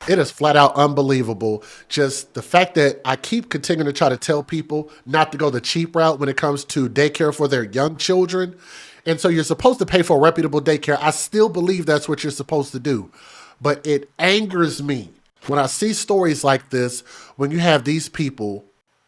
It is flat out unbelievable. Just the fact that I keep continuing to try to tell people not to go the cheap route when it comes to daycare for their young children. And so you're supposed to pay for a reputable daycare. I still believe that's what you're supposed to do. But it angers me when I see stories like this, when you have these people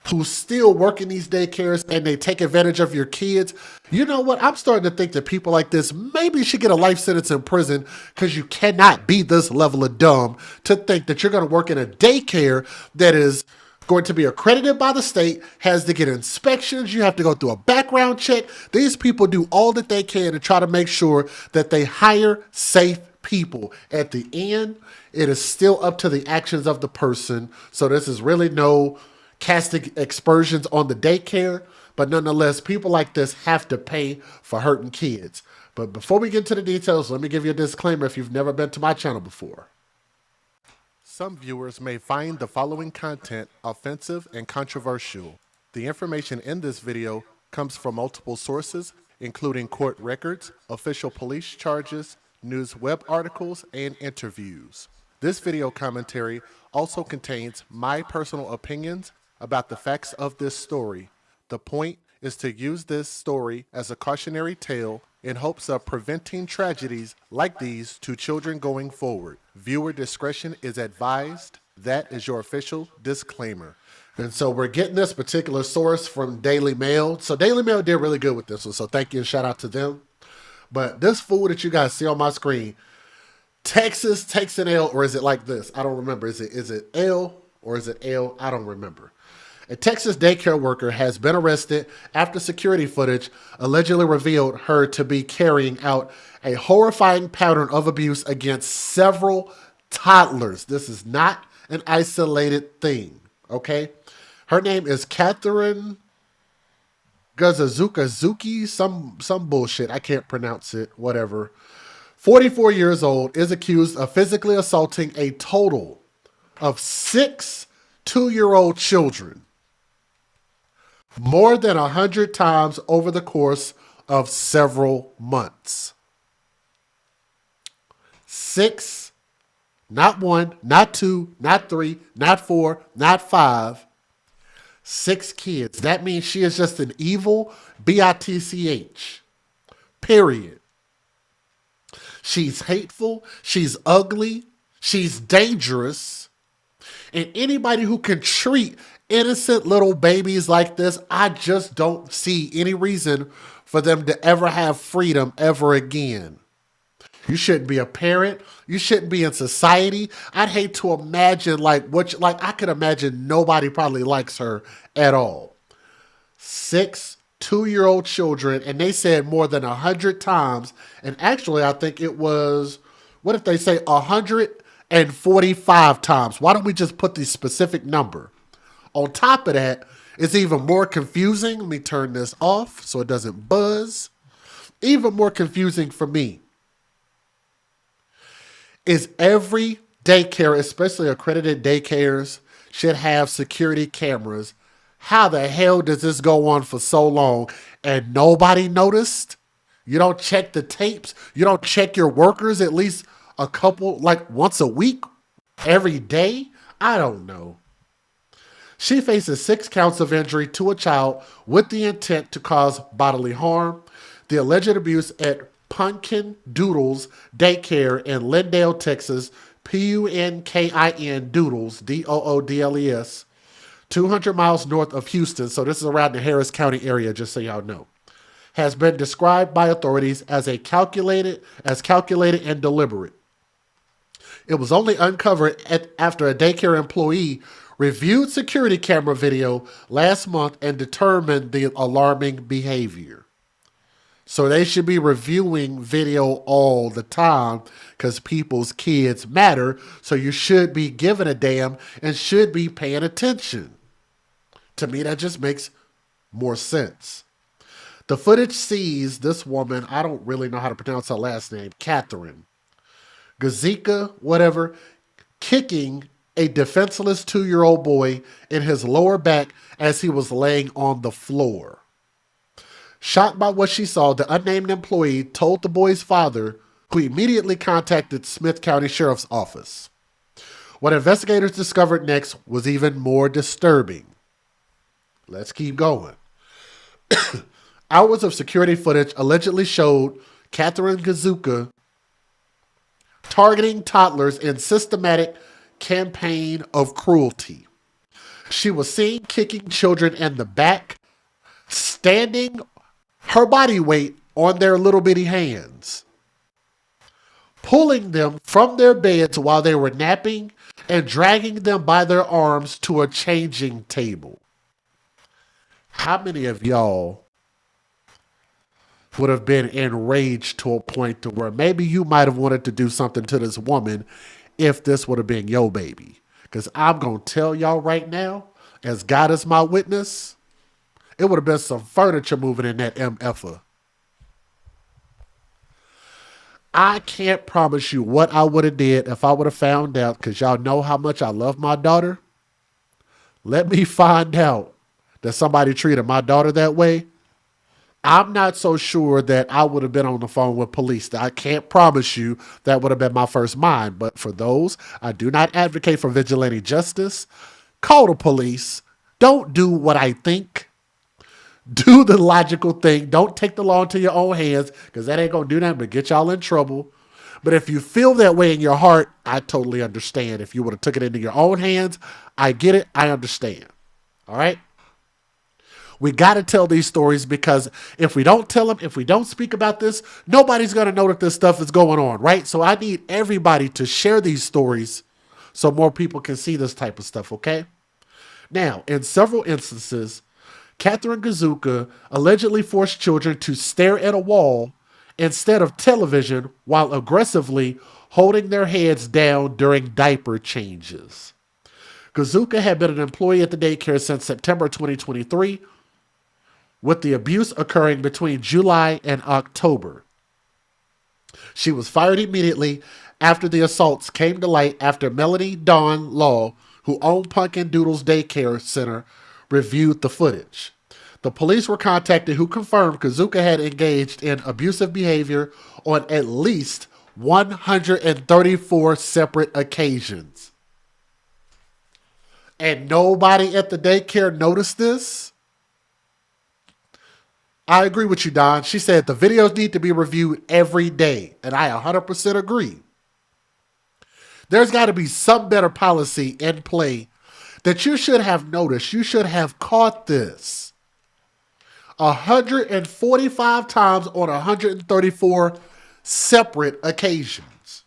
who still work in these daycares and they take advantage of your kids. You know what? I'm starting to think that people like this maybe should get a life sentence in prison, because you cannot be this level of dumb to think that you're going to work in a daycare that is going to be accredited by the state, has to get inspections, you have to go through a background check. These people do all that they can to try to make sure that they hire safe people. At the end, it is still up to the actions of the person. So this is really no casting aspersions on the daycare, but nonetheless, people like this have to pay for hurting kids. But before we get into the details, let me give you a disclaimer if you've never been to my channel before. Some viewers may find the following content offensive and controversial. The information in this video comes from multiple sources, including court records, official police charges, news web articles, and interviews. This video commentary also contains my personal opinions about the facts of this story. The point is to use this story as a cautionary tale in hopes of preventing tragedies like these to children going forward. Viewer discretion is advised. That is your official disclaimer. And so we're getting this particular source from Daily Mail. So Daily Mail did really good with this one, so thank you and shout out to them. But this fool that you guys see on my screen, Texas takes an L, or is it like this? I don't remember. Is it L or is it L? I don't remember. A Texas daycare worker has been arrested after security footage allegedly revealed her to be carrying out a horrifying pattern of abuse against several toddlers. This is not an isolated thing, okay? Her name is Catherine Gazazuki, some bullshit. I can't pronounce it, whatever. 44 years old, is accused of physically assaulting a total of 6 two-year-old children more than 100 times over the course of several months. 6, not 1, not 2, not 3, not 4, not 5. 6 kids. That means she is just an evil bitch. Period. She's hateful. She's ugly. She's dangerous. And anybody who can treat innocent little babies like this, I just don't see any reason for them to ever have freedom ever again. You shouldn't be a parent. You shouldn't be in society. I'd hate to imagine I could imagine nobody probably likes her at all. 6 two-year-old children, and they said more than 100 times. And actually, I think it was, what if they say 145 times? Why don't we just put the specific number? On top of that, it's even more confusing. Let me turn this off so it doesn't buzz. Even more confusing for me is every daycare, especially accredited daycares, should have security cameras. How the hell does this go on for so long and nobody noticed? You don't check the tapes. You don't check your workers at least a couple, like once a week, every day? I don't know. She faces 6 counts of injury to a child with the intent to cause bodily harm. The alleged abuse at Punkin Doodles Daycare in Lindale, Texas, Punkin Doodles, Doodles, 200 miles north of Houston, so this is around the Harris County area, just so y'all know, has been described by authorities as calculated and deliberate. It was only uncovered after a daycare employee reviewed security camera video last month and determined the alarming behavior. So they should be reviewing video all the time because people's kids matter. So you should be giving a damn and should be paying attention. To me, that just makes more sense. The footage sees this woman, I don't really know how to pronounce her last name, Catherine Gazika, whatever, kicking a defenseless 2-year-old boy in his lower back as he was laying on the floor. Shocked by what she saw, the unnamed employee told the boy's father, who immediately contacted Smith County Sheriff's Office. What investigators discovered next was even more disturbing. Let's keep going. Hours of security footage allegedly showed Catherine Gazuka targeting toddlers in systematic campaign of cruelty. She was seen kicking children in the back, standing her body weight on their little bitty hands, pulling them from their beds while they were napping, and dragging them by their arms to a changing table. How many of y'all would have been enraged to a point to where maybe you might have wanted to do something to this woman if this would have been your baby? Because I'm going to tell y'all right now, as God is my witness, it would have been some furniture moving in that MFer. I can't promise you what I would have did if I would have found out, because y'all know how much I love my daughter. Let me find out that somebody treated my daughter that way. I'm not so sure that I would have been on the phone with police. I can't promise you that would have been my first mind. But for those, I do not advocate for vigilante justice. Call the police. Don't do what I think. Do the logical thing. Don't take the law into your own hands, because that ain't going to do nothing but get y'all in trouble. But if you feel that way in your heart, I totally understand. If you would have took it into your own hands, I get it. I understand. All right? We got to tell these stories, because if we don't tell them, if we don't speak about this, nobody's going to know that this stuff is going on, right? So I need everybody to share these stories so more people can see this type of stuff, okay? Now, in several instances, Catherine Gazuka allegedly forced children to stare at a wall instead of television while aggressively holding their heads down during diaper changes. Gazuka had been an employee at the daycare since September 2023, with the abuse occurring between July and October. She was fired immediately after the assaults came to light after Melanie Dawn Law, who owned Pumpkin Doodles Daycare Center, reviewed the footage. The police were contacted, who confirmed Gazuka had engaged in abusive behavior on at least 134 separate occasions. And nobody at the daycare noticed this? I agree with you, Don. She said the videos need to be reviewed every day, and I 100% agree. There's got to be some better policy in play that you should have noticed. You should have caught this 145 times on 134 separate occasions.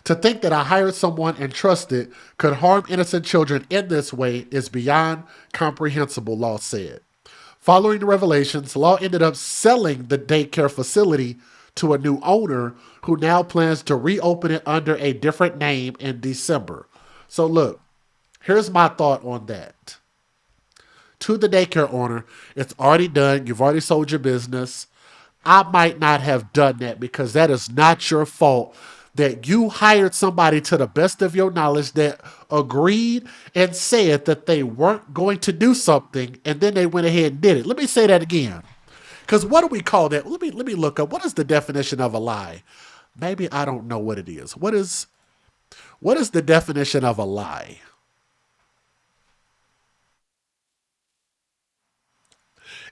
To think that I hired someone and trusted could harm innocent children in this way is beyond comprehensible, Law said. Following the revelations, Law ended up selling the daycare facility to a new owner who now plans to reopen it under a different name in December. So look, here's my thought on that. To the daycare owner, it's already done. You've already sold your business. I might not have done that, because that is not your fault. That you hired somebody to the best of your knowledge that agreed and said that they weren't going to do something, and then they went ahead and did it. Let me say that again. Because what do we call that? Let me look up. What is the definition of a lie? Maybe I don't know what it is. What is the definition of a lie?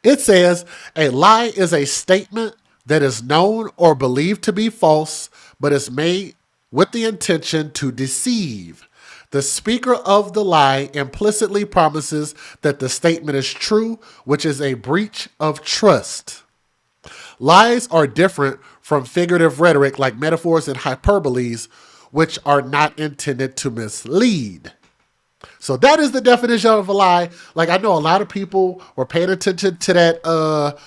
It says a lie is a statement that is known or believed to be false, but is made with the intention to deceive. The speaker of the lie implicitly promises that the statement is true, which is a breach of trust. Lies are different from figurative rhetoric like metaphors and hyperboles, which are not intended to mislead. So that is the definition of a lie. Like, I know a lot of people were paying attention to that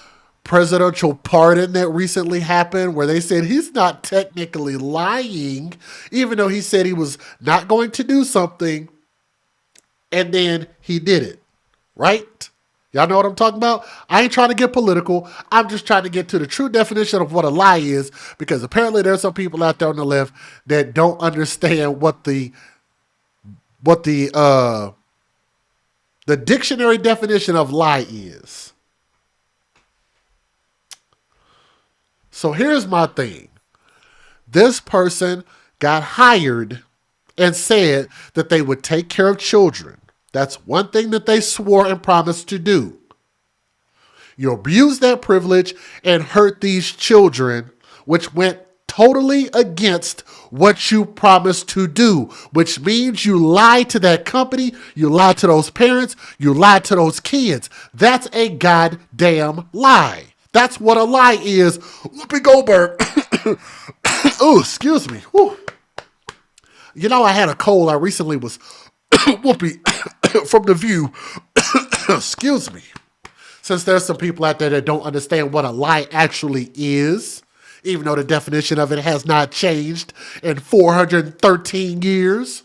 presidential pardon that recently happened, where they said he's not technically lying, even though he said he was not going to do something, and then he did it, right? Y'all know what I'm talking about? I ain't trying to get political. I'm just trying to get to the true definition of what a lie is, because apparently there's some people out there on the left that don't understand what the dictionary definition of lie is. So here's my thing. This person got hired and said that they would take care of children. That's one thing that they swore and promised to do. You abuse that privilege and hurt these children, which went totally against what you promised to do, which means you lied to that company, you lied to those parents, you lied to those kids. That's a goddamn lie. That's what a lie is. Whoopi Goldberg. Oh, excuse me. Whew. You know, I had a cold. I recently was Whoopi from The View. Excuse me. Since there's some people out there that don't understand what a lie actually is, even though the definition of it has not changed in 413 years.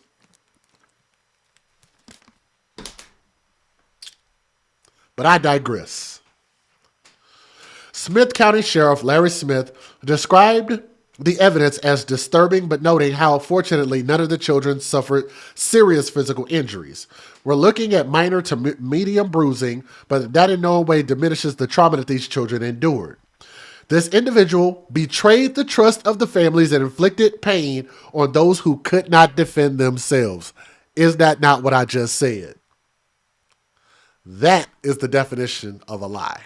But I digress. Smith County Sheriff Larry Smith described the evidence as disturbing, but noting how, fortunately, none of the children suffered serious physical injuries. We're looking at minor to medium bruising, but that in no way diminishes the trauma that these children endured. This individual betrayed the trust of the families and inflicted pain on those who could not defend themselves. Is that not what I just said? That is the definition of a lie.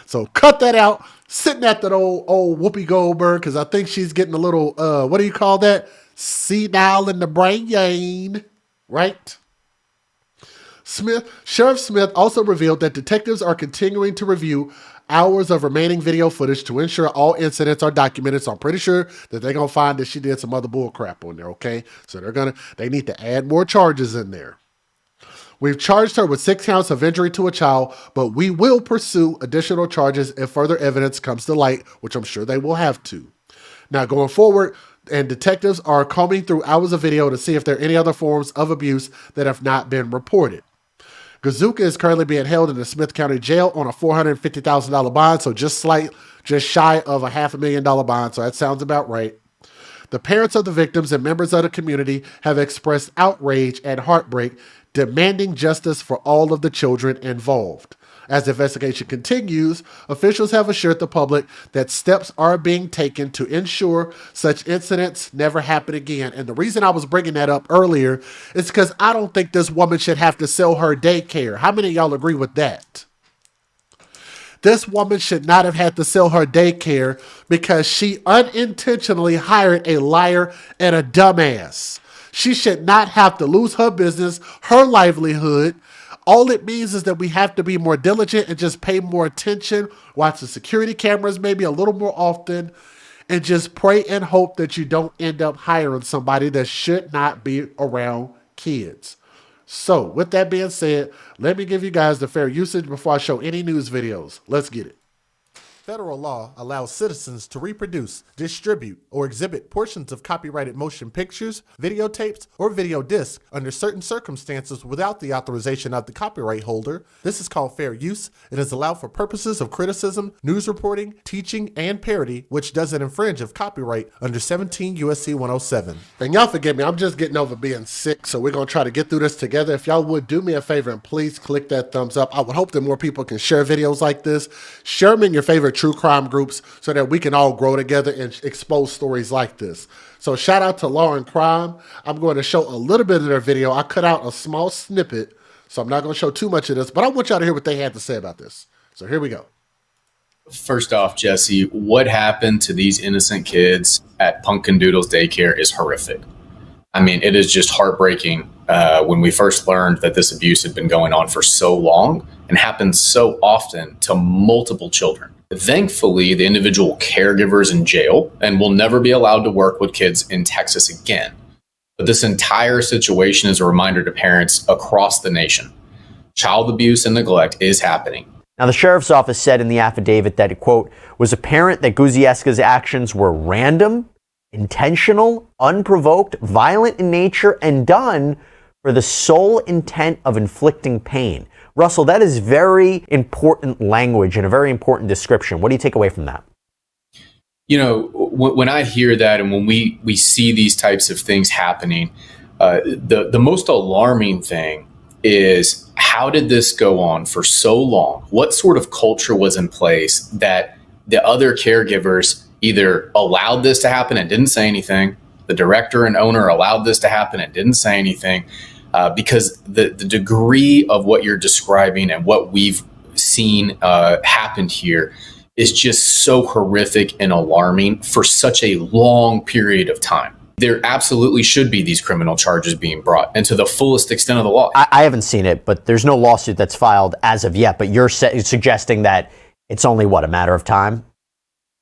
So cut that out. Sitting at that old Whoopi Goldberg, because I think she's getting a little, what do you call that? Senile in the brain, right? Sheriff Smith also revealed that detectives are continuing to review hours of remaining video footage to ensure all incidents are documented. So I'm pretty sure that they're going to find that she did some other bull crap on there, okay? So they need to add more charges in there. We've charged her with 6 counts of injury to a child, but we will pursue additional charges if further evidence comes to light, which I'm sure they will have to. Now, going forward, and detectives are combing through hours of video to see if there are any other forms of abuse that have not been reported. Gazuka is currently being held in the Smith County Jail on a $450,000 bond, so just shy of a $500,000 bond, so that sounds about right. The parents of the victims and members of the community have expressed outrage and heartbreak, demanding justice for all of the children involved. As the investigation continues, officials have assured the public that steps are being taken to ensure such incidents never happen again. And the reason I was bringing that up earlier is because I don't think this woman should have to sell her daycare. How many of y'all agree with that? This woman should not have had to sell her daycare because she unintentionally hired a liar and a dumbass. She should not have to lose her business, her livelihood. All it means is that we have to be more diligent and just pay more attention, watch the security cameras maybe a little more often, and just pray and hope that you don't end up hiring somebody that should not be around kids. So, with that being said, let me give you guys the fair usage before I show any news videos. Let's get it. Federal law allows citizens to reproduce, distribute, or exhibit portions of copyrighted motion pictures, videotapes, or video discs under certain circumstances without the authorization of the copyright holder. This is called fair use. It is allowed for purposes of criticism, news reporting, teaching, and parody, which doesn't infringe of copyright under 17 U.S.C. 107. And y'all forgive me, I'm just getting over being sick, so we're going to try to get through this together. If y'all would do me a favor and please click that thumbs up. I would hope that more people can share videos like this. Share them in your favorite true crime groups so that we can all grow together and expose stories like this. So shout out to Law and Crime. I'm going to show a little bit of their video. I cut out a small snippet, so I'm not going to show too much of this, but I want y'all to hear what they had to say about this. So here we go. First off, Jesse, what happened to these innocent kids at Pumpkin Doodle's daycare is horrific. I mean, it is just heartbreaking when we first learned that this abuse had been going on for so long and happened so often to multiple children. Thankfully, the individual caregivers in jail and will never be allowed to work with kids in Texas again. But this entire situation is a reminder to parents across the nation. Child abuse and neglect is happening. Now, the sheriff's office said in the affidavit that it, quote, was apparent that Guzieska's actions were random, intentional, unprovoked, violent in nature, and done for the sole intent of inflicting pain. Russell, that is very important language and a very important description. What do you take away from that? You know, when I hear that and when we see these types of things happening, the most alarming thing is, how did this go on for so long? What sort of culture was in place that the other caregivers either allowed this to happen and didn't say anything. The director and owner allowed this to happen and didn't say anything, because the degree of what you're describing and what we've seen happened here is just so horrific and alarming for such a long period of time. There absolutely should be these criminal charges being brought, and to the fullest extent of the law. I haven't seen it, but there's no lawsuit that's filed as of yet. But you're suggesting that it's only, what, a matter of time?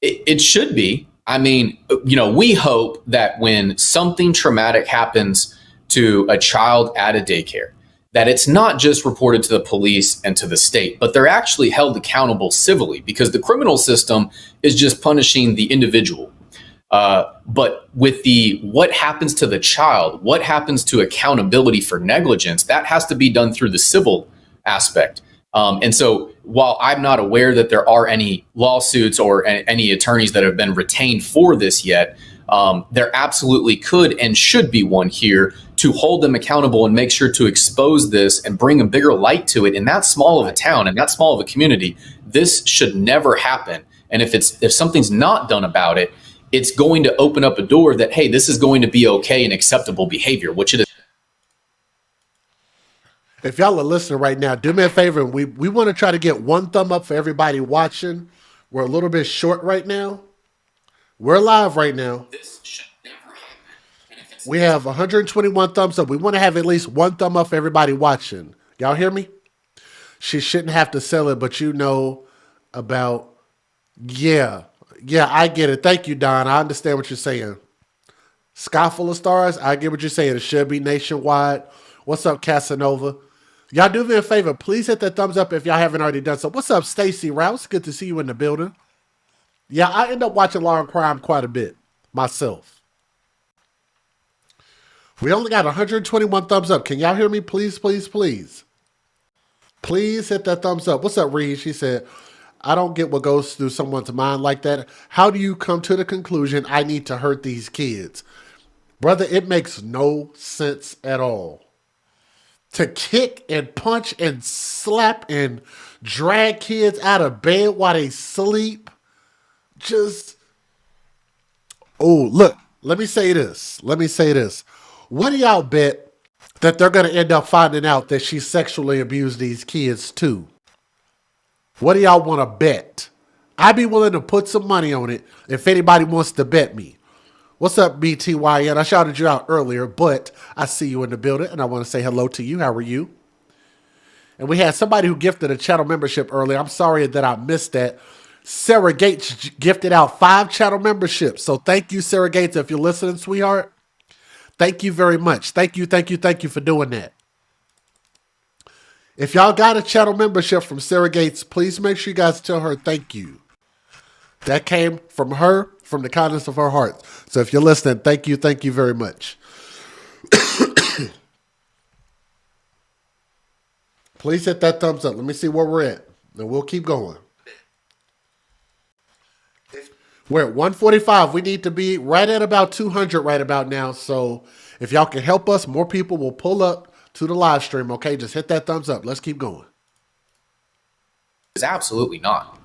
It should be. I mean, we hope that when something traumatic happens to a child at a daycare, that it's not just reported to the police and to the state, but they're actually held accountable civilly, because the criminal system is just punishing the individual. But with what happens to the child, what happens to accountability for negligence, that has to be done through the civil aspect. And so while I'm not aware that there are any lawsuits or any attorneys that have been retained for this yet, there absolutely could and should be one here to hold them accountable and make sure to expose this and bring a bigger light to it. In that small of a town and that small of a community, this should never happen. And if something's not done about it, it's going to open up a door that, hey, this is going to be okay and acceptable behavior, which it is. If y'all are listening right now, do me a favor. We want to try to get one thumb up for everybody watching. We're a little bit short right now. We're live right now. This should never happen. We have 121 thumbs up. We want to have at least one thumb up for everybody watching. Y'all hear me? She shouldn't have to sell it, but about, yeah, I get it. Thank you, Don. I understand what you're saying. Sky full of stars, I get what you're saying. It should be nationwide. What's up, Casanova? Y'all do me a favor. Please hit that thumbs up if y'all haven't already done so. What's up, Stacy Rouse? Good to see you in the building. Yeah, I end up watching Law and Crime quite a bit myself. We only got 121 thumbs up. Can y'all hear me? Please, please, please. Please hit that thumbs up. What's up, Reed? She said, I don't get what goes through someone's mind like that. How do you come to the conclusion I need to hurt these kids? Brother, it makes no sense at all. To kick and punch and slap and drag kids out of bed while they sleep. Look, let me say this. What do y'all bet that they're going to end up finding out that she sexually abused these kids too? What do y'all want to bet? I'd be willing to put some money on it if anybody wants to bet me. What's up, BTYN? I shouted you out earlier, but I see you in the building, and I want to say hello to you. How are you? And we had somebody who gifted a channel membership earlier. I'm sorry that I missed that. Sarah Gates gifted out 5 channel memberships. So thank you, Sarah Gates, if you're listening, sweetheart. Thank you very much. Thank you for doing that. If y'all got a channel membership from Sarah Gates, please make sure you guys tell her thank you. That came from her, from the kindness of her heart. So if you're listening, thank you very much. Please hit that thumbs up. Let me see where we're at, and we'll keep going. We're at 145. We need to be right at about 200 right about now. So if y'all can help us, more people will pull up to the live stream. Okay, just hit that thumbs up. Let's keep going. It's absolutely not.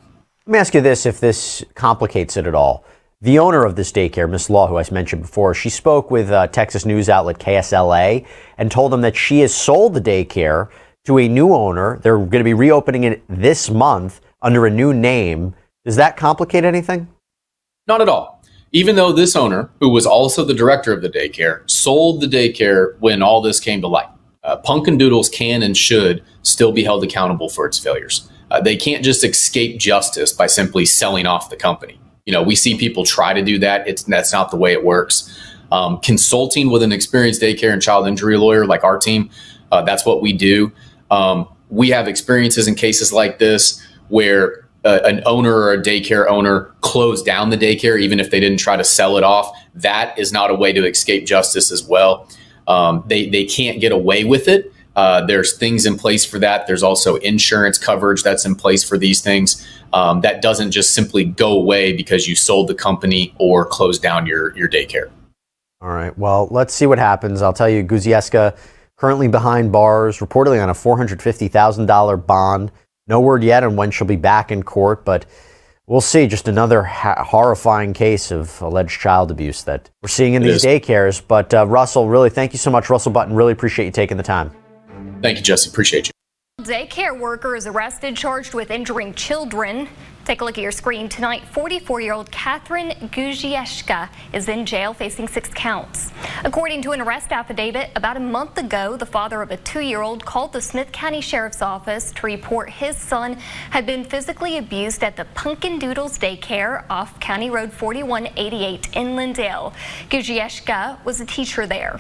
Let me ask you this, if this complicates it at all. The owner of this daycare, Miss Law, who I mentioned before, she spoke with Texas news outlet KSLA and told them that she has sold the daycare to a new owner. They're going to be reopening it this month under a new name. Does that complicate anything? Not at all. Even though this owner, who was also the director of the daycare, sold the daycare when all this came to light, Pumpkin Doodles can and should still be held accountable for its failures. They can't just escape justice by simply selling off the company. We see people try to do that. That's not the way it works. Consulting with an experienced daycare and child injury lawyer like our team, that's what we do. We have experiences in cases like this where an owner or a daycare owner closed down the daycare, even if they didn't try to sell it off. That is not a way to escape justice as well. They can't get away with it. There's things in place for that. There's also insurance coverage that's in place for these things. That doesn't just simply go away because you sold the company or closed down your daycare. All right. Well, let's see what happens. I'll tell you, Guzieska currently behind bars, reportedly on a $450,000 bond. No word yet on when she'll be back in court, but We'll see. Just another horrifying case of alleged child abuse that we're seeing in these daycares. But Russell, really, thank you so much. Russell Button, really appreciate you taking the time. Thank you, Jesse. Appreciate you. Daycare worker is arrested, charged with injuring children. Take a look at your screen tonight. 44-year-old Catherine Guzieszka is in jail facing 6 counts. According to an arrest affidavit, about a month ago, the father of a 2-year-old called the Smith County Sheriff's Office to report his son had been physically abused at the Pumpkin Doodles Daycare off County Road 4188 in Lindale. Guzieszka was a teacher there.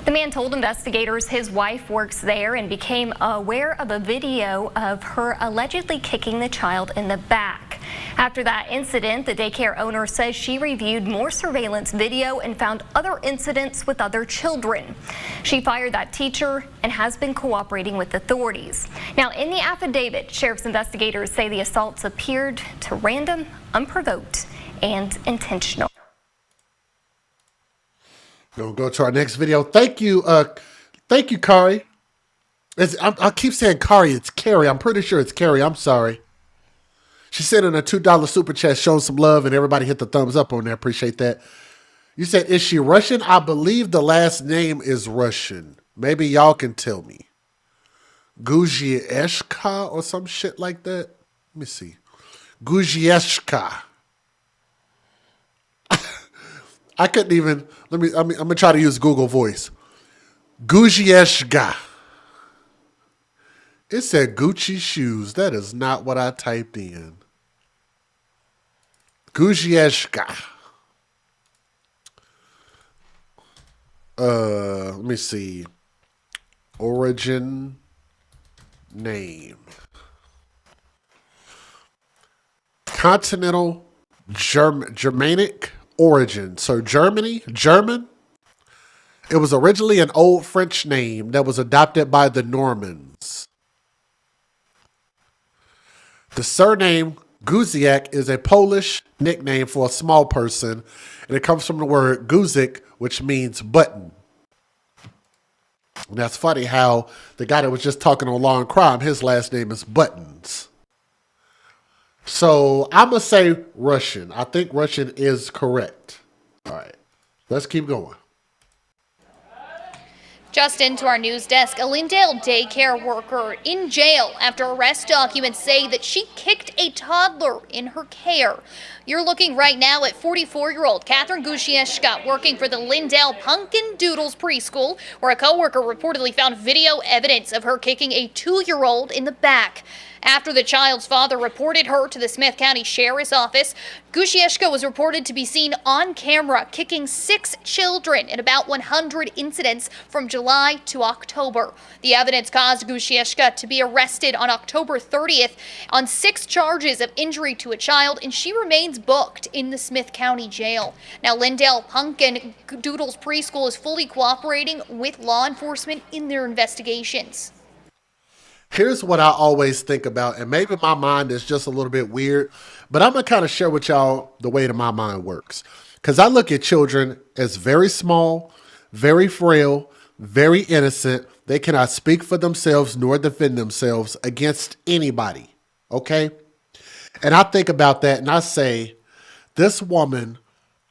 The man told investigators his wife works there and became aware of a video of her allegedly kicking the child in the back. After that incident, the daycare owner says she reviewed more surveillance video and found other incidents with other children. She fired that teacher and has been cooperating with authorities. Now, in the affidavit, sheriff's investigators say the assaults appeared to random, unprovoked, and intentional. We'll go to our next video. Thank you, Kari. I keep saying Kari. It's Carrie. I'm pretty sure it's Carrie. I'm sorry. She sent in a $2 super chat showing some love, and everybody hit the thumbs up on there. Appreciate that. You said, is she Russian? I believe the last name is Russian. Maybe y'all can tell me. Guzieszka or some shit like that. Let me see. Guzieszka. I couldn't even. I'm gonna try to use Google Voice. Guzieszka. It said Gucci shoes. That is not what I typed in. Guzieszka. Let me see. Origin name. Continental Germanic origin. So German. It was originally an old French name that was adopted by the Normans. The surname Guziak is a Polish nickname for a small person, and it comes from the word guzik, which means button. And that's funny how the guy that was just talking on Law and Crime, his last name is Buttons. So I'm going to say Russian. I think Russian is correct. All right, let's keep going. Just into our news desk, a Lindale daycare worker in jail after arrest documents say that she kicked a toddler in her care. You're looking right now at 44-year-old Catherine Guzieszka working for the Lindale Pumpkin Doodles preschool, where a coworker reportedly found video evidence of her kicking a 2-year-old in the back. After the child's father reported her to the Smith County Sheriff's Office, Guzieszka was reported to be seen on camera kicking 6 children in about 100 incidents from July to October. The evidence caused Guzieszka to be arrested on October 30th on 6 charges of injury to a child, and she remains booked in the Smith County Jail. Now, Lindale Pumpkin Doodles Preschool is fully cooperating with law enforcement in their investigations. Here's what I always think about, and maybe my mind is just a little bit weird, but I'm going to kind of share with y'all the way that my mind works. Because I look at children as very small, very frail, very innocent. They cannot speak for themselves nor defend themselves against anybody, okay? And I think about that and I say, this woman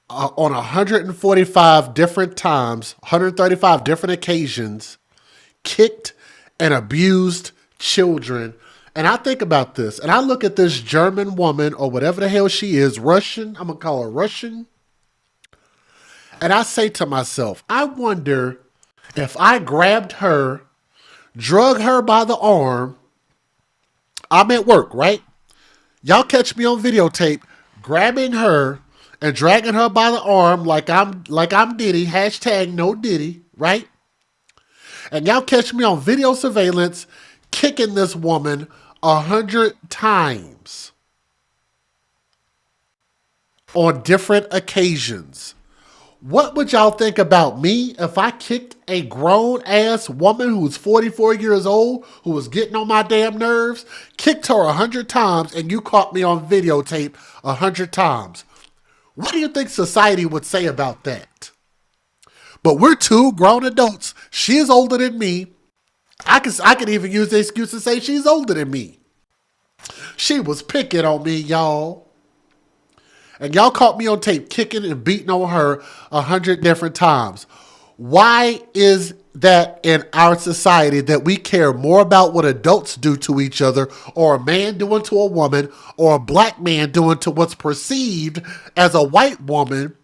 on 145 different times, 135 different occasions, kicked and abused children. And I think about this and I look at this German woman or whatever the hell she is, Russian, I'm gonna call her Russian, and I say to myself, I wonder if I grabbed her, drug her by the arm. I'm at work, right? Y'all catch me on videotape grabbing her and dragging her by the arm like I'm Diddy, hashtag no Diddy, right? And y'all catch me on video surveillance kicking this woman 100 times on different occasions. What would y'all think about me if I kicked a grown-ass woman who's 44 years old, who was getting on my damn nerves, kicked her 100 times, and you caught me on videotape 100 times? What do you think society would say about that? But we're 2 grown adults. She is older than me. I could even use the excuse to say she's older than me. She was picking on me, y'all. And y'all caught me on tape kicking and beating on her 100 different times. Why is that in our society that we care more about what adults do to each other, or a man doing to a woman, or a black man doing to what's perceived as a white woman,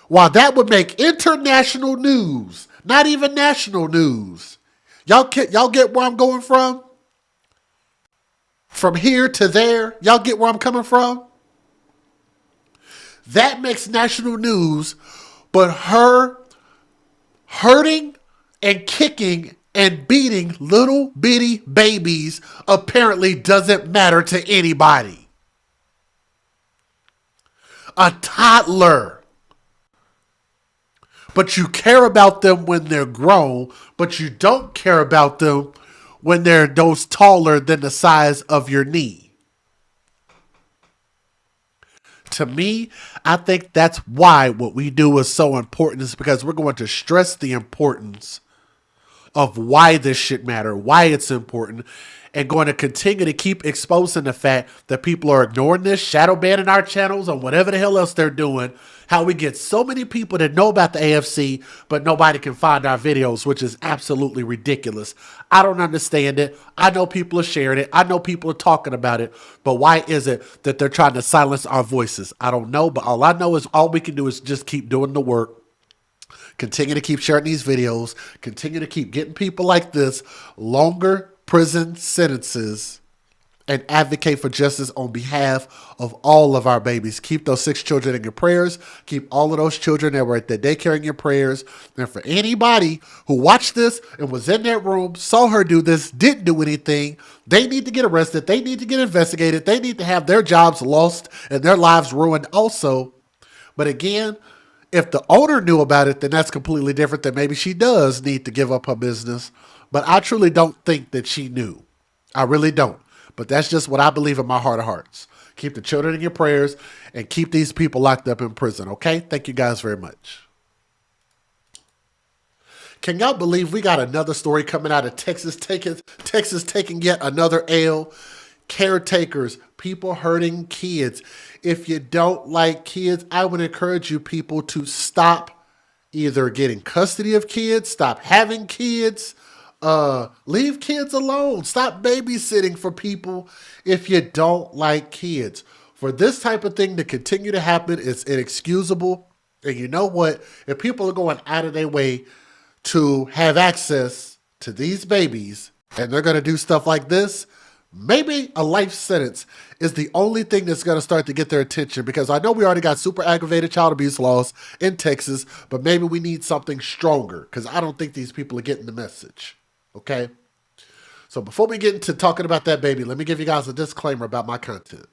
while that would make international news, not even national news? Y'all get where I'm going from? From here to there, y'all get where I'm coming from? That makes national news, but her hurting and kicking and beating little bitty babies apparently doesn't matter to anybody. A toddler. But you care about them when they're grown, but you don't care about them when they're those taller than the size of your knee. To me, I think that's why what we do is so important, is because we're going to stress the importance of why this shit matter, why it's important, and going to continue to keep exposing the fact that people are ignoring this, shadow banning our channels, or whatever the hell else they're doing. How we get so many people that know about the AFC, but nobody can find our videos, which is absolutely ridiculous. I don't understand it. I know people are sharing it. I know people are talking about it. But why is it that they're trying to silence our voices? I don't know. But all I know is all we can do is just keep doing the work. Continue to keep sharing these videos. Continue to keep getting people like this longer prison sentences, and advocate for justice on behalf of all of our babies. Keep those 6 children in your prayers. Keep all of those children that were at the daycare in your prayers. And for anybody who watched this and was in that room, saw her do this, didn't do anything, they need to get arrested. They need to get investigated. They need to have their jobs lost and their lives ruined also. But again, if the owner knew about it, then that's completely different. Then maybe she does need to give up her business. But I truly don't think that she knew. I really don't. But that's just what I believe in my heart of hearts. Keep the children in your prayers and keep these people locked up in prison, okay? Thank you guys very much. Can y'all believe we got another story coming out of Texas taking yet another L? Caretakers, people hurting kids. If you don't like kids, I would encourage you people to stop either getting custody of kids, stop having kids, leave kids alone. Stop babysitting for people if you don't like kids. For this type of thing to continue to happen is inexcusable. And you know what? If people are going out of their way to have access to these babies and they're going to do stuff like this, maybe a life sentence is the only thing that's going to start to get their attention, because I know we already got super aggravated child abuse laws in Texas, but maybe we need something stronger, because I don't think these people are getting the message. Okay? So before we get into talking about that baby, let me give you guys a disclaimer about my content.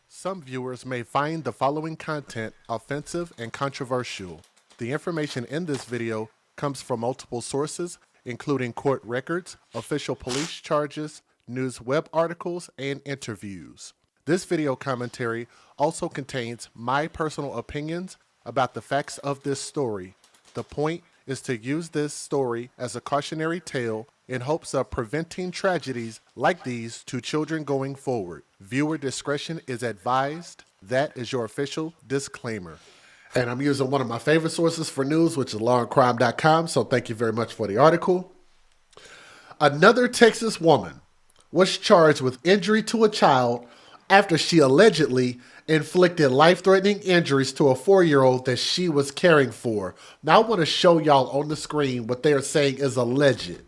Some viewers may find the following content offensive and controversial. The information in this video comes from multiple sources, including court records, official police charges, news web articles, and interviews. This video commentary also contains my personal opinions about the facts of this story. The point is to use this story as a cautionary tale in hopes of preventing tragedies like these to children going forward. Viewer discretion is advised. That is your official disclaimer. And I'm using one of my favorite sources for news, which is lawandcrime.com, so thank you very much for the article. Another Texas woman was charged with injury to a child after she allegedly inflicted life-threatening injuries to a 4-year-old that she was caring for. Now I want to show y'all on the screen what they are saying is alleged.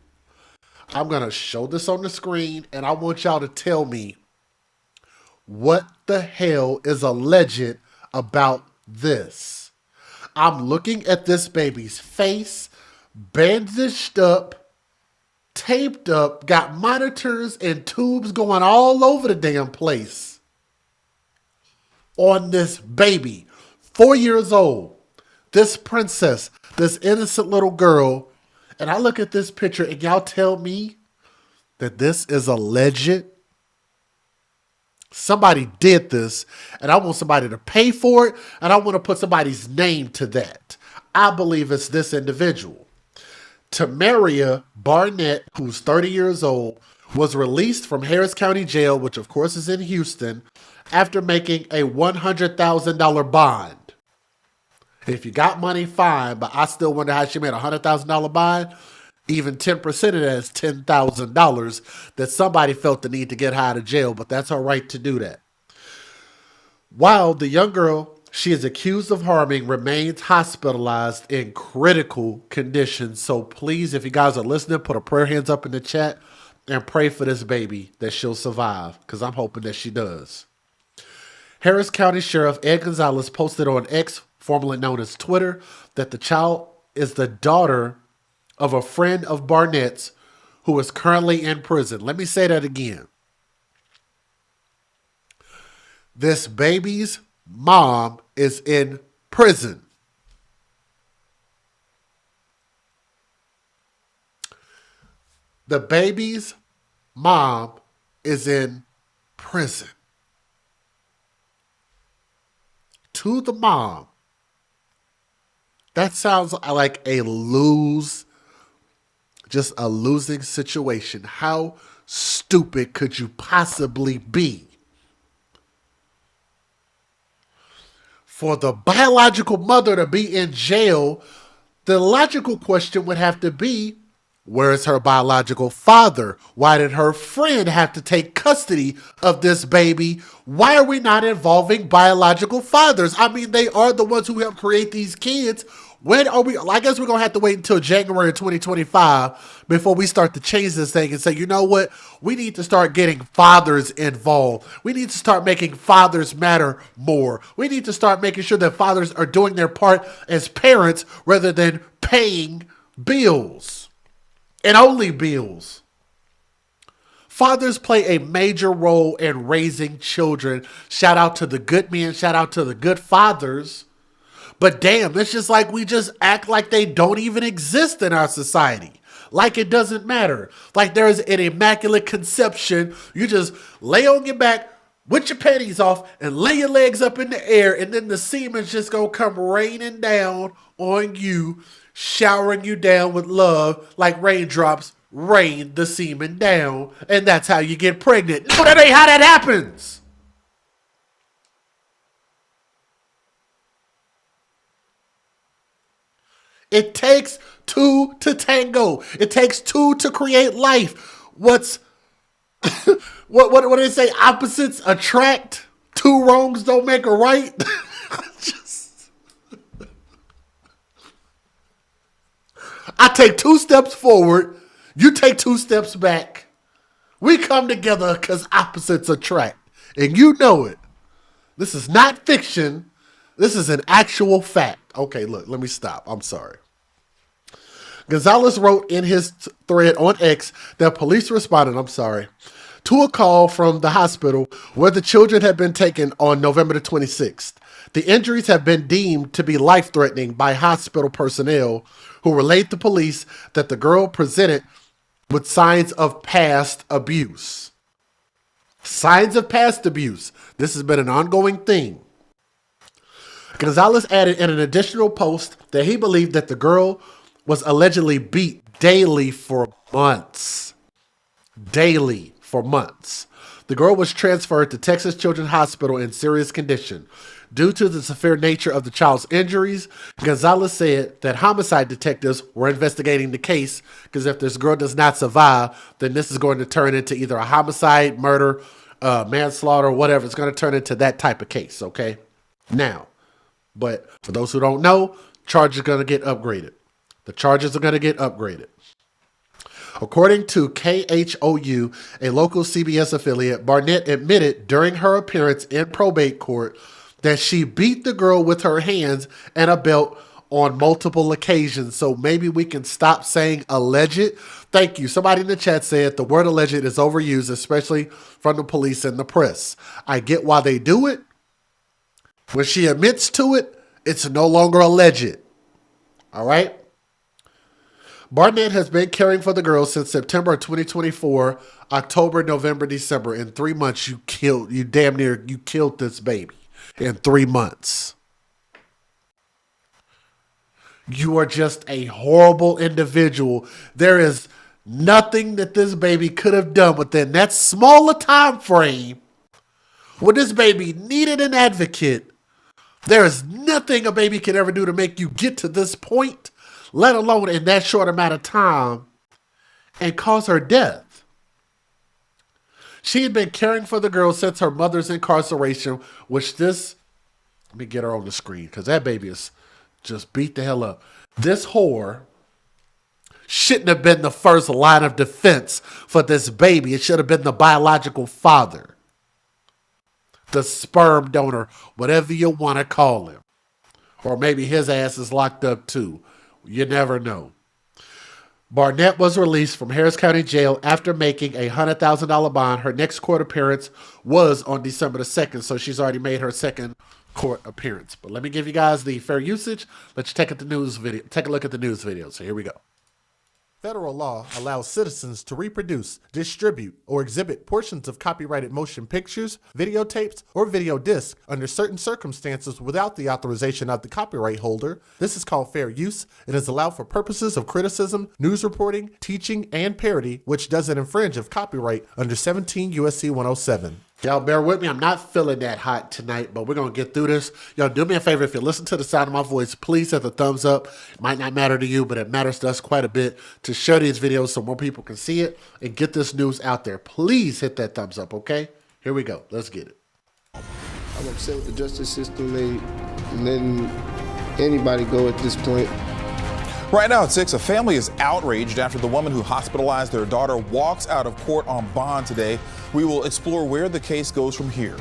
I'm going to show this on the screen, and I want y'all to tell me what the hell is alleged about this. I'm looking at this baby's face, bandaged up, taped up, got monitors and tubes going all over the damn place on this baby, 4 years old, this princess, this innocent little girl. And I look at this picture and y'all tell me that this is alleged. Somebody did this, and I want somebody to pay for it, and I want to put somebody's name to that. I believe it's this individual. Tamaria Barnett, who's 30 years old, was released from Harris County Jail, which of course is in Houston, after making a $100,000 bond. If you got money, fine, but I still wonder how she made a $100,000 bond. Even 10% of that is $10,000 that somebody felt the need to get her out of jail, but that's her right to do that. While the young girl she is accused of harming remains hospitalized in critical conditions. So please, if you guys are listening, put a prayer hands up in the chat and pray for this baby that she'll survive, because I'm hoping that she does. Harris County Sheriff Ed Gonzalez posted on X, formerly known as Twitter, that the child is the daughter of a friend of Barnett's who is currently in prison. Let me say that again. This baby's mom is in prison. The baby's mom is in prison. To the mom. That sounds like just a losing situation. How stupid could you possibly be? For the biological mother to be in jail, the logical question would have to be, where is her biological father? Why did her friend have to take custody of this baby? Why are we not involving biological fathers? I mean, they are the ones who help create these kids. When are we? I guess we're going to have to wait until January of 2025 before we start to change this thing and say, you know what? We need to start getting fathers involved. We need to start making fathers matter more. We need to start making sure that fathers are doing their part as parents rather than paying bills and only bills. Fathers play a major role in raising children. Shout out to the good men. Shout out to the good fathers. But damn, it's just like we just act like they don't even exist in our society. Like it doesn't matter. Like there's an immaculate conception. You just lay on your back with your panties off and lay your legs up in the air, and then the semen's just gonna come raining down on you, showering you down with love like raindrops rain the semen down, and that's how you get pregnant. No, that ain't how that happens. It takes two to tango. It takes two to create life. What do they say? Opposites attract. Two wrongs don't make a right. I take 2 steps forward. You take 2 steps back. We come together because opposites attract. And you know it. This is not fiction. This is an actual fact. Okay, look, let me stop. I'm sorry. Gonzalez wrote in his thread on X that police responded, to a call from the hospital where the children had been taken on November the 26th. The injuries have been deemed to be life-threatening by hospital personnel who relayed to police that the girl presented with signs of past abuse. Signs of past abuse. This has been an ongoing thing. Gonzalez added in an additional post that he believed that the girl was allegedly beat daily for months. Daily for months. The girl was transferred to Texas Children's Hospital in serious condition. Due to the severe nature of the child's injuries, Gonzalez said that homicide detectives were investigating the case because if this girl does not survive, then this is going to turn into either a homicide, murder, manslaughter, whatever. It's going to turn into that type of case, okay? Now, but for those who don't know, charges are going to get upgraded. The charges are going to get upgraded. According to KHOU, a local CBS affiliate, Barnett admitted during her appearance in probate court that she beat the girl with her hands and a belt on multiple occasions. So maybe we can stop saying alleged. Thank you. Somebody in the chat said the word alleged is overused, especially from the police and the press. I get why they do it. When she admits to it, it's no longer alleged. All right? Barnett has been caring for the girl since September 2024, October, November, December. In 3 months, you killed this baby. In 3 months. You are just a horrible individual. There is nothing that this baby could have done within that smaller time frame When this baby needed an advocate, there is nothing a baby can ever do to make you get to this point, let alone in that short amount of time, and cause her death. She had been caring for the girl since her mother's incarceration, let me get her on the screen, because that baby is just beat the hell up. This whore shouldn't have been the first line of defense for this baby. It should have been the biological father, the sperm donor, whatever you want to call him. Or maybe his ass is locked up too. You never know. Barnett was released from Harris County Jail after making a $100,000 bond. Her next court appearance was on December the 2nd, so she's already made her second court appearance. But let me give you guys the fair usage. Let's take a look at the news video. So here we go. Federal law allows citizens to reproduce, distribute, or exhibit portions of copyrighted motion pictures, videotapes, or video discs under certain circumstances without the authorization of the copyright holder. This is called fair use. It is allowed for purposes of criticism, news reporting, teaching, and parody, which doesn't infringe of copyright under 17 U.S.C. 107. Y'all bear with me. I'm not feeling that hot tonight, but we're going to get through this. Y'all do me a favor. If you listen to the sound of my voice, please hit the thumbs up. It might not matter to you, but it matters to us quite a bit to share these videos so more people can see it and get this news out there. Please hit that thumbs up, okay? Here we go. Let's get it. I'm upset with the justice system. They letting anybody go at this point. Right now at 6, a family is outraged after the woman who hospitalized their daughter walks out of court on bond today. We will explore where the case goes from here.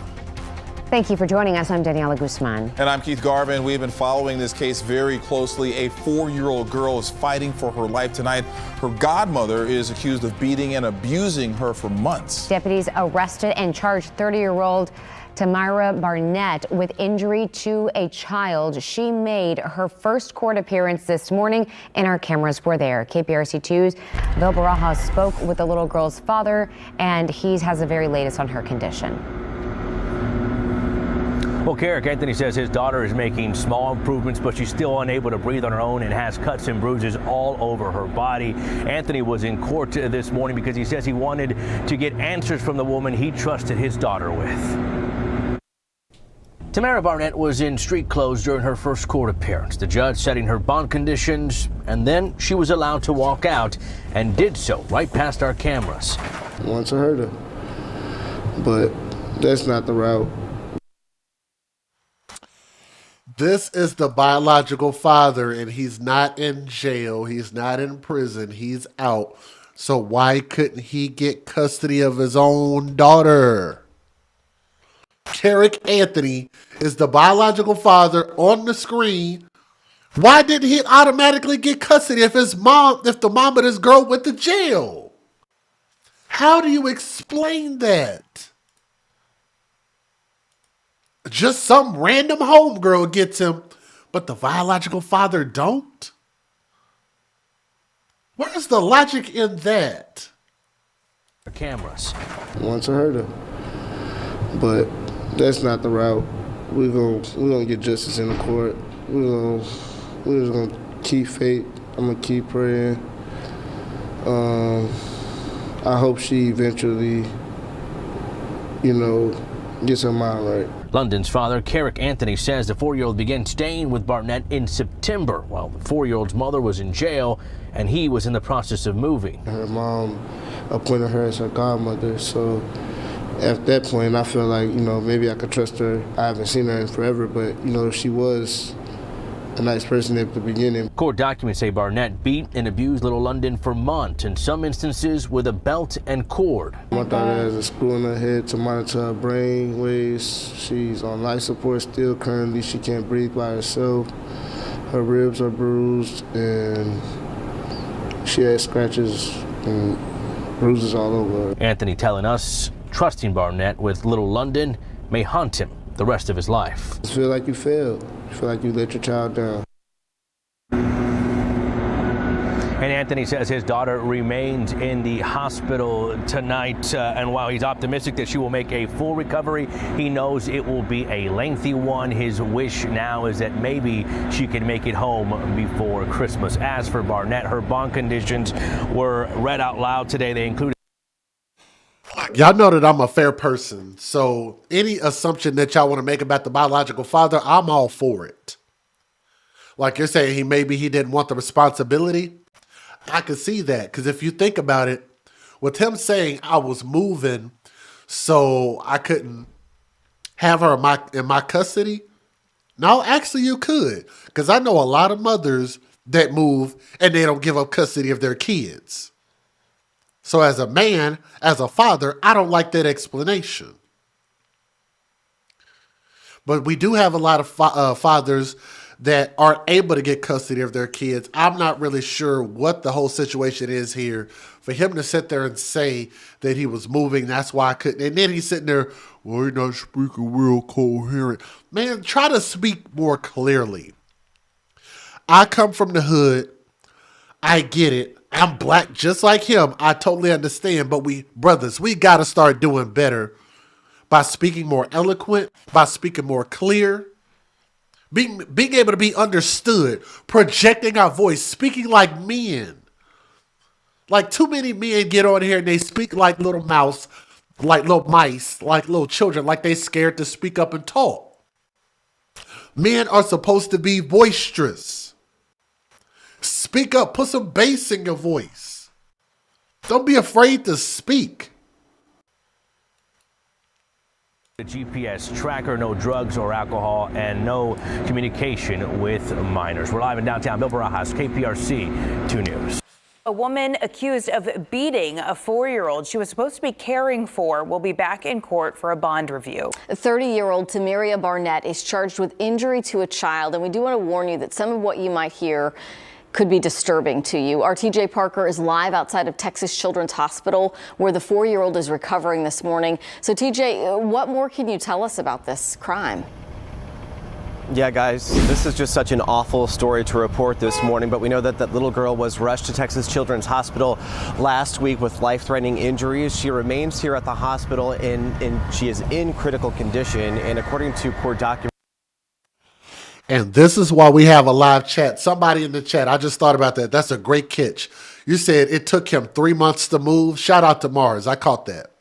Thank you for joining us. I'm Daniela Guzman. And I'm Keith Garvin. We've been following this case very closely. A 4-year-old girl is fighting for her life tonight. Her godmother is accused of beating and abusing her for months. Deputies arrested and charged 30-year-old Tamara Barnett with injury to a child. She made her first court appearance this morning, and our cameras were there. KPRC2's Bill Barajas spoke with the little girl's father, and he has the very latest on her condition. Well, Carrick Anthony says his daughter is making small improvements, but she's still unable to breathe on her own and has cuts and bruises all over her body. Anthony was in court this morning because he says he wanted to get answers from the woman he trusted his daughter with. Tamara Barnett was in street clothes during her first court appearance. The judge setting her bond conditions, and then she was allowed to walk out and did so right past our cameras. Once I heard her, but that's not the route. This is the biological father, and he's not in jail. He's not in prison. He's out. So why couldn't he get custody of his own daughter? Caretakers Anthony is the biological father on the screen. Why didn't he automatically get custody if the mom of this girl went to jail? How do you explain that? Just some random homegirl gets him, but the biological father don't? Where's the logic in that? Cameras. Once I heard her, but that's not the route. We're gonna get justice in the court. We're just gonna keep faith. I'm gonna keep praying. I hope she eventually, gets her mind right. London's father, Caretakers Anthony, says the 4-year-old began staying with Barnett in September while the 4-year-old's mother was in jail and he was in the process of moving. Her mom appointed her as her godmother, so at that point I feel like, maybe I could trust her. I haven't seen her in forever, but, she was a nice person at the beginning. Court documents say Barnett beat and abused little London for months, in some instances with a belt and cord. My daughter has a screw in her head to monitor her brain waves. She's on life support still currently. She can't breathe by herself. Her ribs are bruised, and she has scratches and bruises all over her. Anthony telling us trusting Barnett with little London may haunt him the rest of his life. You feel like you failed. You feel like you let your child down. And Anthony says his daughter remains in the hospital tonight, and while he's optimistic that she will make a full recovery, he knows it will be a lengthy one. His wish now is that maybe she can make it home before Christmas. As for Barnett, her bond conditions were read out loud today. They included Y'all know that I'm a fair person, so any assumption that y'all want to make about the biological father, I'm all for it. Like you're saying, maybe he didn't want the responsibility. I could see that, because if you think about it, with him saying I was moving so I couldn't have her in my custody, no, actually you could, because I know a lot of mothers that move and they don't give up custody of their kids. So as a man, as a father, I don't like that explanation. But we do have a lot of fathers that aren't able to get custody of their kids. I'm not really sure what the whole situation is here. For him to sit there and say that he was moving, that's why I couldn't. And then he's sitting there, well, you're not speaking real coherent. Man, try to speak more clearly. I come from the hood. I get it. I'm black just like him. I totally understand. But we got to start doing better by speaking more eloquent, by speaking more clear, being able to be understood, projecting our voice, speaking like men. Like too many men get on here and they speak like little mouse, like little mice, like little children, like they scared to speak up and talk. Men are supposed to be boisterous. Speak up, put some bass in your voice. Don't be afraid to speak. The GPS tracker, no drugs or alcohol, and no communication with minors. We're live in downtown Bill Barajas, KPRC 2 News. A woman accused of beating a 4-year-old she was supposed to be caring for will be back in court for a bond review. 30-year-old Tamaria Barnett is charged with injury to a child, and we do want to warn you that some of what you might hear could be disturbing to you. Our TJ Parker is live outside of Texas Children's Hospital, where the 4-year-old is recovering this morning. So TJ, what more can you tell us about this crime? Yeah, guys, this is just such an awful story to report this morning, but we know that that little girl was rushed to Texas Children's Hospital last week with life-threatening injuries. She remains here at the hospital and she is in critical condition, and according to court documents. And this is why we have a live chat. Somebody in the chat, I just thought about that. That's a great catch. You said it took him 3 months to move. Shout out to Mars. I caught that.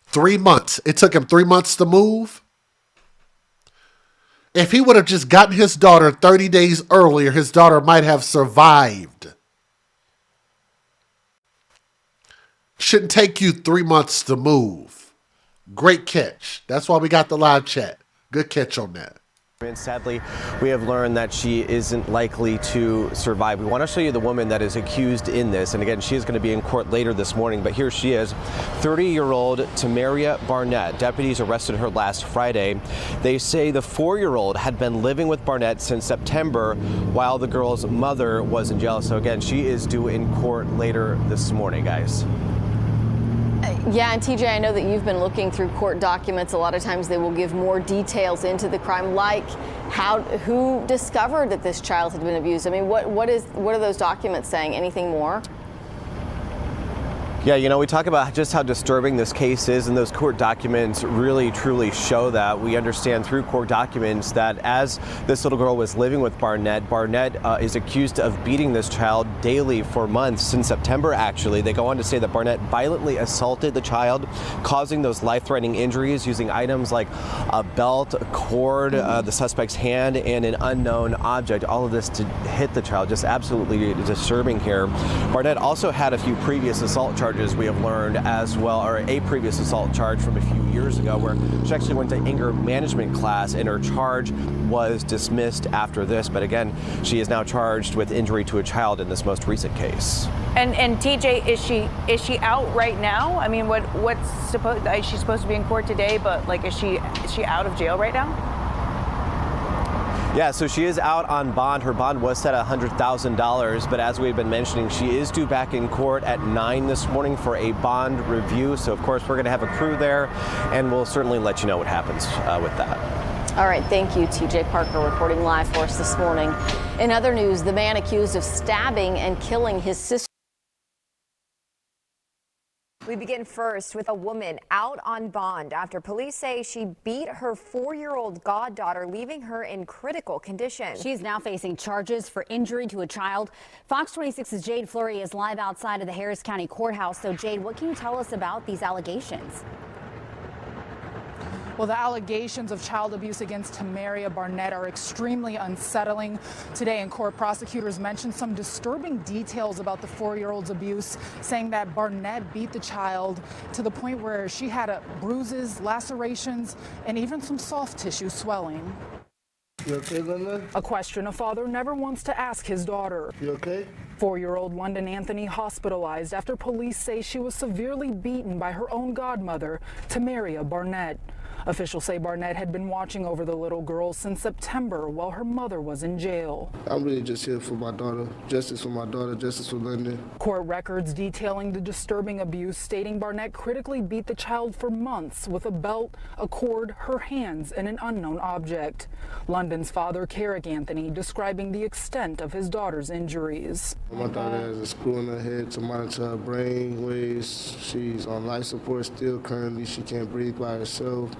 3 months. It took him 3 months to move. If he would have just gotten his daughter 30 days earlier, his daughter might have survived. Shouldn't take you 3 months to move. Great catch. That's why we got the live chat. Good catch on that. And sadly, we have learned that she isn't likely to survive. We want to show you the woman that is accused in this. And again, she is going to be in court later this morning. But here she is, 30-year-old Tamaria Barnett. Deputies arrested her last Friday. They say the 4-year-old had been living with Barnett since September while the girl's mother was in jail. So again, she is due in court later this morning, guys. Yeah, and TJ, I know that you've been looking through court documents. A lot of times they will give more details into the crime, like who discovered that this child had been abused. I mean, what are those documents saying? Anything more? Yeah, you know, we talk about just how disturbing this case is, and those court documents really, truly show that. We understand through court documents that as this little girl was living with Barnett, is accused of beating this child daily for months, since September, actually. They go on to say that Barnett violently assaulted the child, causing those life-threatening injuries using items like a belt, a cord, the suspect's hand, and an unknown object. All of this to hit the child. Just absolutely disturbing here. Barnett also had a few previous assault charges, we have learned as well, or a previous assault charge from a few years ago where she actually went to anger management class and her charge was dismissed after this. But again, she is now charged with injury to a child in this most recent case. And TJ, is she out right now? I mean, is she supposed to be in court today, but like is she out of jail right now? Yeah, so she is out on bond. Her bond was set at $100,000, but as we've been mentioning, she is due back in court at 9 this morning for a bond review. So, of course, we're going to have a crew there, and we'll certainly let you know what happens with that. All right, thank you, TJ Parker, reporting live for us this morning. In other news, the man accused of stabbing and killing his sister We begin first with a woman out on bond after police say she beat her 4-year-old goddaughter, leaving her in critical condition. She's now facing charges for injury to a child. Fox 26's Jade Fleury is live outside of the Harris County Courthouse. So, Jade, what can you tell us about these allegations? Well, the allegations of child abuse against Tamaria Barnett are extremely unsettling. Today in court, prosecutors mentioned some disturbing details about the 4-year-old's abuse, saying that Barnett beat the child to the point where she had bruises, lacerations, and even some soft tissue swelling. You okay, London? A question a father never wants to ask his daughter. You okay? 4-year-old London Anthony hospitalized after police say she was severely beaten by her own godmother, Tamaria Barnett. Officials say Barnett had been watching over the little girl since September while her mother was in jail. I'm really just here for my daughter. Justice for my daughter, justice for London. Court records detailing the disturbing abuse, stating Barnett critically beat the child for months with a belt, a cord, her hands, and an unknown object. London's father, Carrick Anthony, describing the extent of his daughter's injuries. My daughter has a screw in her head to monitor her brain waves. She's on life support still currently. She can't breathe by herself.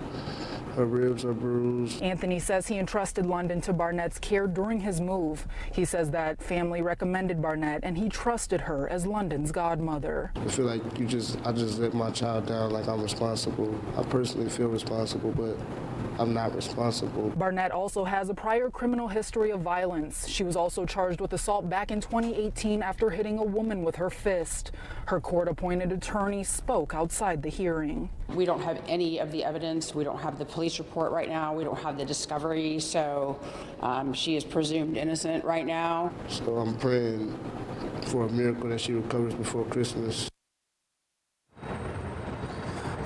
Her ribs are bruised. Anthony says he entrusted London to Barnett's care during his move. He says that family recommended Barnett and he trusted her as London's godmother. I feel like I just let my child down like I'm responsible. I personally feel responsible, but I'm not responsible. Barnett also has a prior criminal history of violence. She was also charged with assault back in 2018 after hitting a woman with her fist. Her court-appointed attorney spoke outside the hearing. We don't have any of the evidence. We don't have the police report right now. We don't have the discovery. So she is presumed innocent right now. So I'm praying for a miracle that she recovers before Christmas.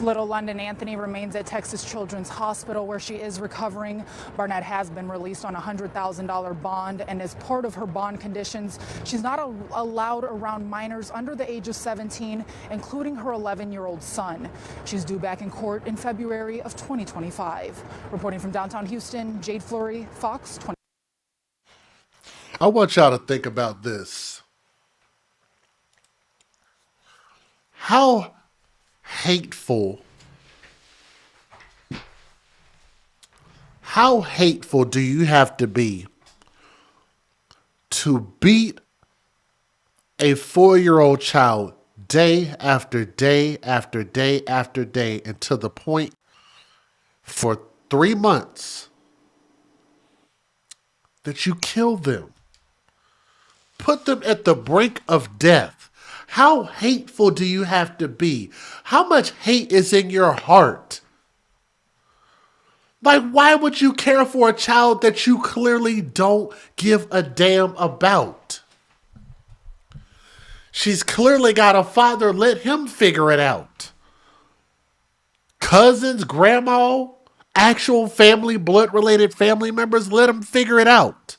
Little London Anthony remains at Texas Children's Hospital where she is recovering. Barnett has been released on a $100,000 bond, and as part of her bond conditions, she's not allowed around minors under the age of 17, including her 11-year-old son. She's due back in court in February of 2025. Reporting from downtown Houston, Jade Fleury, Fox 20. I want y'all to think about this. How hateful do you have to be to beat a 4-year-old child day after day after day after day, and to the point for 3 months that you kill them, put them at the brink of death? How hateful do you have to be? How much hate is in your heart? Like, why would you care for a child that you clearly don't give a damn about? She's clearly got a father. Let him figure it out. Cousins, grandma, actual family, blood-related family members, let them figure it out.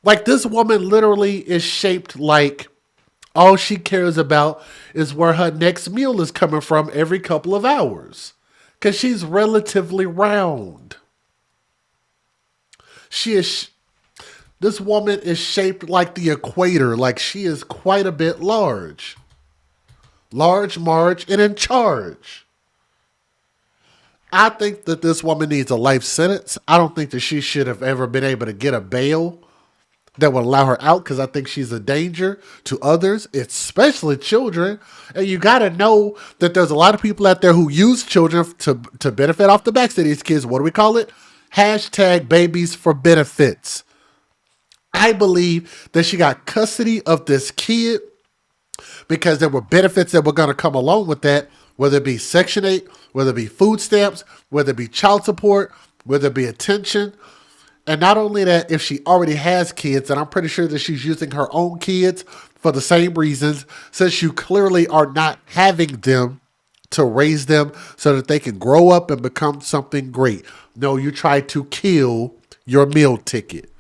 Like, this woman literally is shaped like all she cares about is where her next meal is coming from every couple of hours. Because she's relatively round. This woman is shaped like the equator. Like, she is quite a bit large. Large, Marge, and in charge. I think that this woman needs a life sentence. I don't think that she should have ever been able to get a bail that would allow her out, because I think she's a danger to others, especially children. And you got to know that there's a lot of people out there who use children to benefit off the backs of these kids. What do we call it? Hashtag babies for benefits. I believe that she got custody of this kid because there were benefits that were going to come along with that, whether it be Section 8, whether it be food stamps, whether it be child support, whether it be attention. And not only that, if she already has kids, and I'm pretty sure that she's using her own kids for the same reasons, since you clearly are not having them to raise them so that they can grow up and become something great. No, you try to kill your meal ticket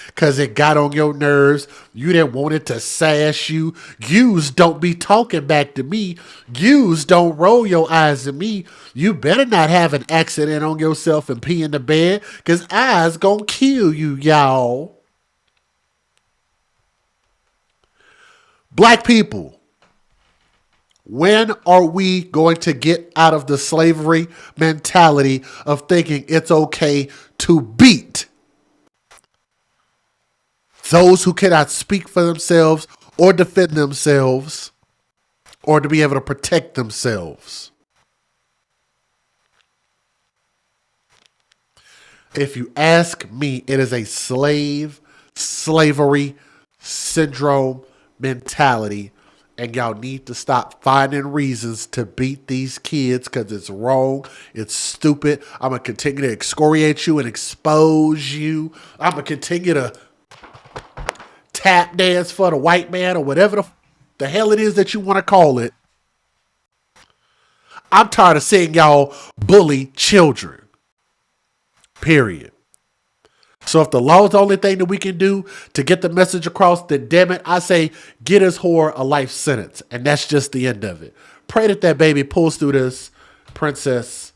because it got on your nerves. You didn't want it to sass you. Yous don't be talking back to me. Yous don't roll your eyes at me. You better not have an accident on yourself and pee in the bed, because I's gonna kill you, y'all. Black people, When are we going to get out of the slavery mentality of thinking it's okay to beat those who cannot speak for themselves or defend themselves or to be able to protect themselves? If you ask me, it is a slavery syndrome mentality, and y'all need to stop finding reasons to beat these kids because it's wrong. It's stupid. I'm going to continue to excoriate you and expose you. I'm going to continue to tap dance for the white man or whatever the hell it is that you want to call it. I'm tired of seeing y'all bully children. Period. So if the law is the only thing that we can do to get the message across, then damn it, I say get his whore a life sentence. And that's just the end of it. Pray that that baby pulls through this, princess.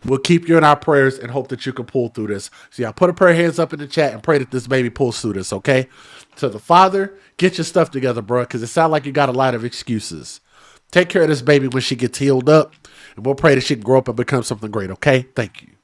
We'll keep you in our prayers and hope that you can pull through this. So yeah, put a prayer hands up in the chat and pray that this baby pulls through this, okay? So the father, get your stuff together, bro, because it sounds like you got a lot of excuses. Take care of this baby when she gets healed up, and we'll pray that she can grow up and become something great, okay? Thank you.